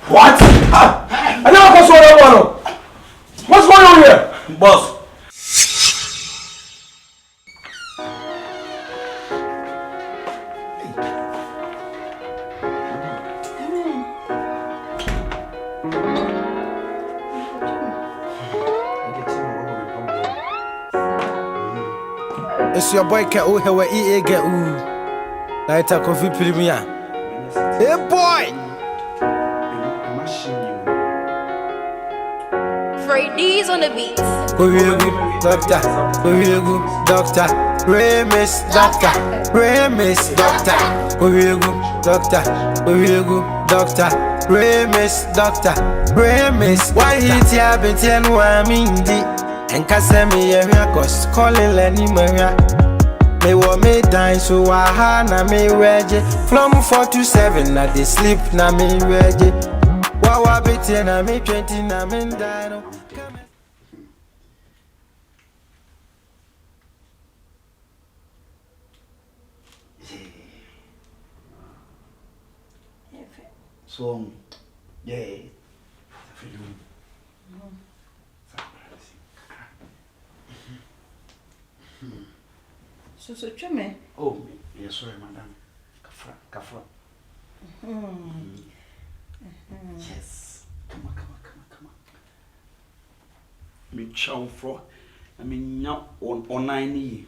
What? I never saw that one. What's going on here? Boss. It's your boy K.O. Hewa EA get ooh. Light a coffee premier. Hey boy! Freddy's on the beat. Go here, go, doctor. Go here, go, doctor. Miss doctor. Miss doctor. Go here, go, doctor. Go here, go, doctor. Miss doctor. Miss. Why hit ya? But ten one mindy. And Casemi, yeah, cause calling Lenny Maria. Me want me dying, so I had na me ready. From 4 to 7, na they sleep, na me ready. Wawa biti na me 20, na me dying. So, yeah. So chome. Oh, yes, sorry, madam. Kafra. Yes. Come on. Me chow for. I mean, now on 9.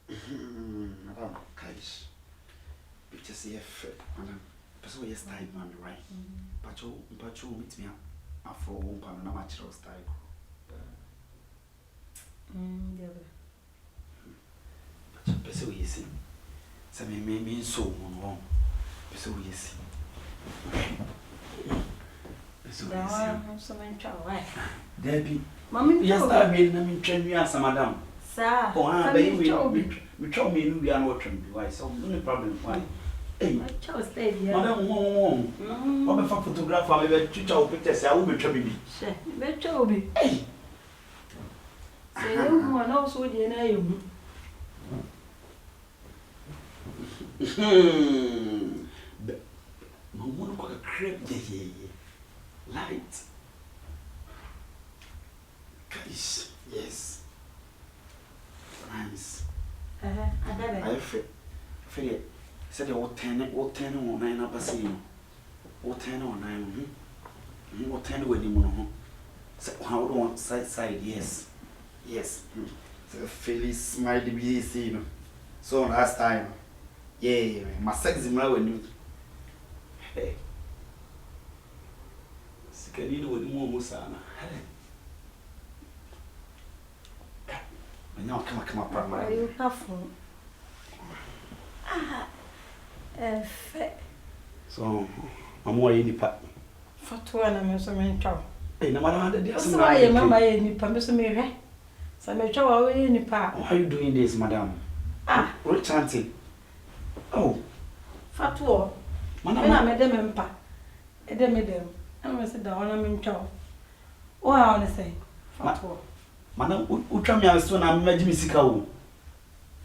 Madam, guys. Pictures here, madam. Person yes time man right. Pacho meet me afro one pan na natural style. Yeah. Pacho person yes. Say me so on. Person yes. Person yes. I'm so many why. Debbie. Mommy, yes, I mean na me train you as madam. Sir. Oh, ah, baby, we tell me we are not trained. Why? So no problem. Why? Hey, my child stayed here. Madam, what if a photographer may be teacher pictures? I will be trouble. Sure, bet you be. Hey, Say you want also the name. Mamma got a crepe light. Guys, yes. Nice. I got it. I feel said all 10 or 9 up a scene. All 10 or 9. Or 10 wedding. How on side, yes. So Phyllis smiley be seen. So last time. Yeah, my sex is my wedding. Hey. Sicarino with more Musana. Now come up, Are you careful? So, I'm more in the pack. For 2 and I'm so many chow. Hey, no matter the So I am mamma any permission me. Some chow away in the park. Why are you doing this, madam? Rich auntie. Oh, Fatwa. When I made them empa. And then made them. And I said, down I'm in chow. Oh, I want to say. Fatwa. Madam, who try me as soon as I'm making Sika?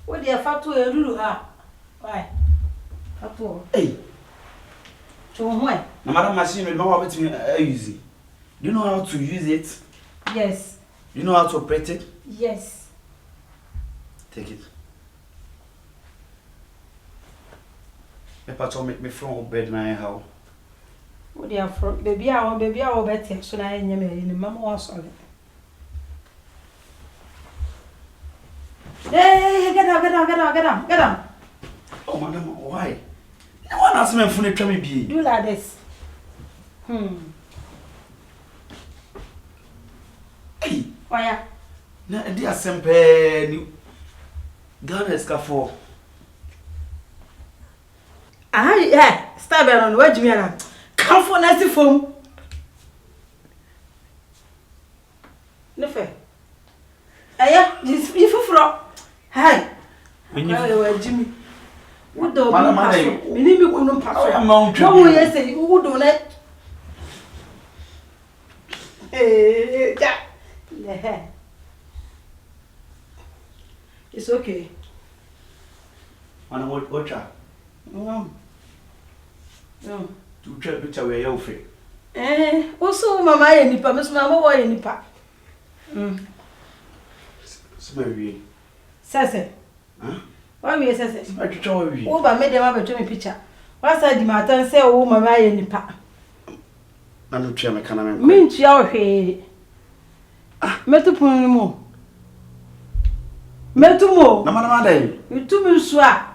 What dear Fatwa do her? Why? Fatwa. Hey, To when? no matter machine will not have it easy. Do you know how to use it? Yes. Do you know how to operate it? Yes. Take it. Me patrol make me from bed now how. What dear baby, I want better. So I am in mamma was on it. Hey, get down. Oh, madam, why? No one asked me for the try me be. Do like this. Hey, Why? na dia sempe ni Ghana escafo. Start on what you mean? Come for nasty foam. No fair. You for hi. When you Jimmy. What do you need me couldn't pass? No, yes, you would do it. Yeah. It's okay. Ana watcha. No. Tu twa picture we you fe. Also mama ye nipa, me so mama wo ye nipa. Smawi. Sese. Why we sese? Atwa wi. Wo ba me dem abeto me picture. Why say di matan say wo mama ye nipa. Na no twa me kana me. Me ntua wo hwe. Metu punu mo. Metu mo. Na mana dai. Metu mi nsu a.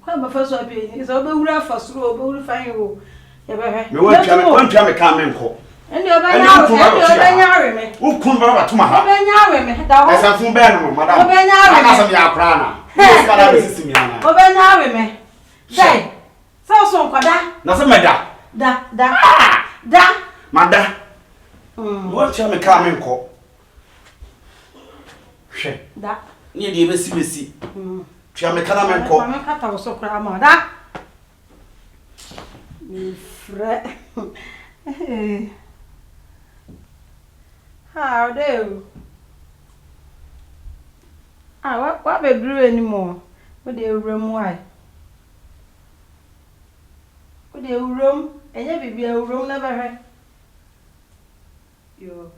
Kwa ba fa so abi ni. So be wura fa suro, be wura fa yin. Me wantwa me ka me nko ene obanya me ukun ba tuma ha obanya me da ho esa fun be no madam obanya aka so me akra na yes kada be sisi mi ana obanya me dai so nkwada na se meda da mada wantwa me ka me nko hwe da ni de be si twa me kana me nko me kata wo so kra ma da mi fre how do what be grew anymore what the room why what the room enya bibia room never he yo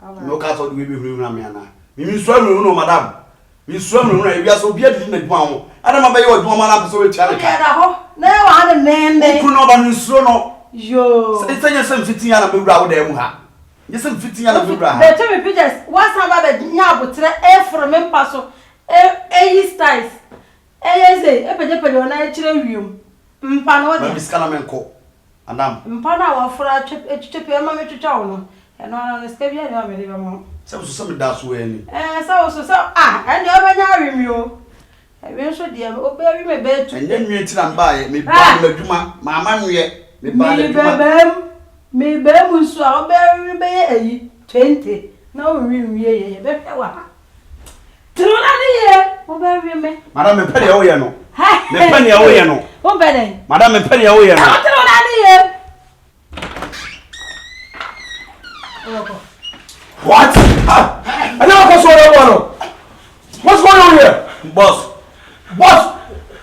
no ka so we be huru na me ana mi so amuru no madam mi so amuru na ebia so bia di na dwuma ho ada ma be ye odwuma ma na so we tia ka da ho na wa na nene ukun no ba mi so no yo senya sem fitin ya na me wura wo da mu ha yesem fitin ya na me wura ha be to me pictures what's about be nya abotre from me paso styles say epeje ona kire wium mpa no de miskana menko anam mpa na wa fura twetwe ma me twetwa wo no eno na ska bia ne wa me de ba mo se so me da so ani so ene obanya awimi o ebe so de obe awi me be tu enye nwie ti na mba ye me ba madwuma mama nwie me ba le dwuma me be mu nso a obe awi be ye ayi 20 na o nwie ye be hwe wa trona ni ye obe awi me madam me pele wo ye no me pele wo ye no o be den madam me pele wo ye no trona ni ye What? I never saw that one. What's going on here? Boss. Boss?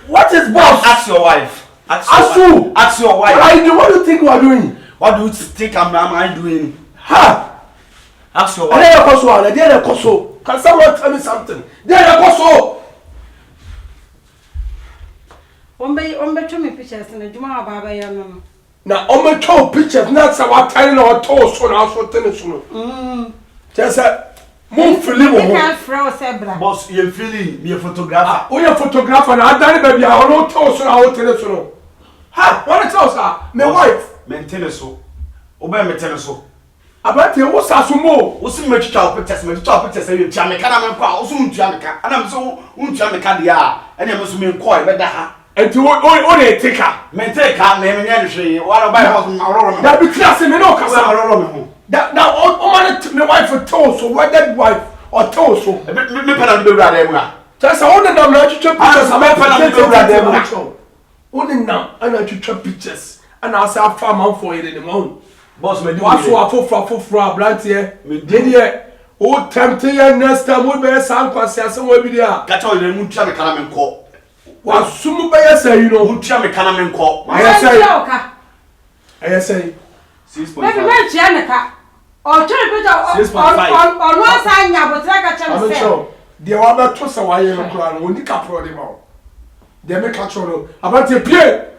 What is boss? Ask your wife. Ask who? Ask your wife. What do you think you are doing? What do you think I'm doing? Ha! Ask your I wife. never saw. Can someone tell me something? There you go. Ombe to me pictures na juma baba ya no. Na ombe to pictures na say what time na to so na so tennis no. Just mo feeling wo. Can frow sebra. Boss, you feeling me a photographer. Oh, you photographer na adani baby I no to so na o tennis no. Ha, what it tell sir? My wife. Maintain so. Oba maintain so. About you what's asumo? Osi me twitwa pictures e tia me kana me kwa oso ntua me ka. Ana me so untua me ka de a. Ene me so me nko e be da ha. Enti o dey take her. Maintain ka na me nya de hwe. Wa buy house ma roro me. That be class me no kasa. Wa roro me ho. That now o man my wife for tell so wedded wife or tell so. Me pena de wura dem ha. Just all the number twitwa pictures am pena de wura dem ha. Only now ana twitwa pictures. And I say farm man for it in the morning. Boss me do. What so afofra brand here. Me dey here. O tempt you next time we be san kwase asem we bi there. Ka tell you mu tia me kana me nko. Wa sumu be say you know. Mu tia me kana me nko. I say 6.5. Maybe me tia me ka. O tell picture on one side nya botra ka tell me say. They wa be to say wa ye no kura no oni ka pro de ma. They make catch no. About the pie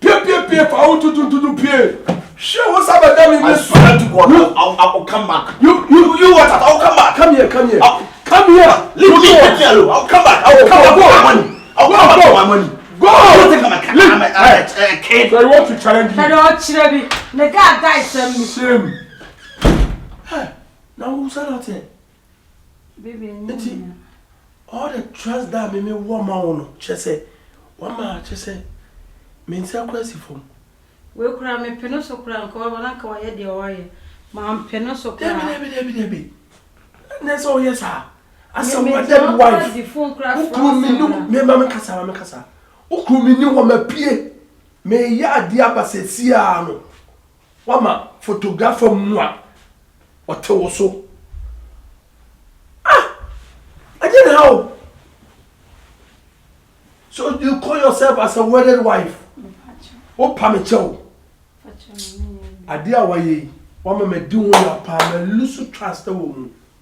for how to pie. Sure, what's up with them? I swear to God, I'll come back. You what? I'll come back. Come here. Come here. Leave me alone. I'll come back. I'll come back for my money. I'll come back for my money. Go. I don't think I'm a kid. So you want to challenge me? I don't chirebi. The guy died Same. Now who's that here? Baby, all the trust that me one man just say, one man just say, means a crazy phone. we kura me peno so kura nko ba na nka wa ye de o ye ma peno so kura Debbie. That's all yes sir. As a wedded wife. The phone kura Ukru mi nu me mama kasa. Ukru mi ni wo ma pie. Me ya dia basesi a no. Wa ma photographer mu a o te wo so. Ah! Again how? So you call yourself as a wedded wife? Oh, Pamicho. Adia, why ye? Woman, may do your palm and lose trust the woman.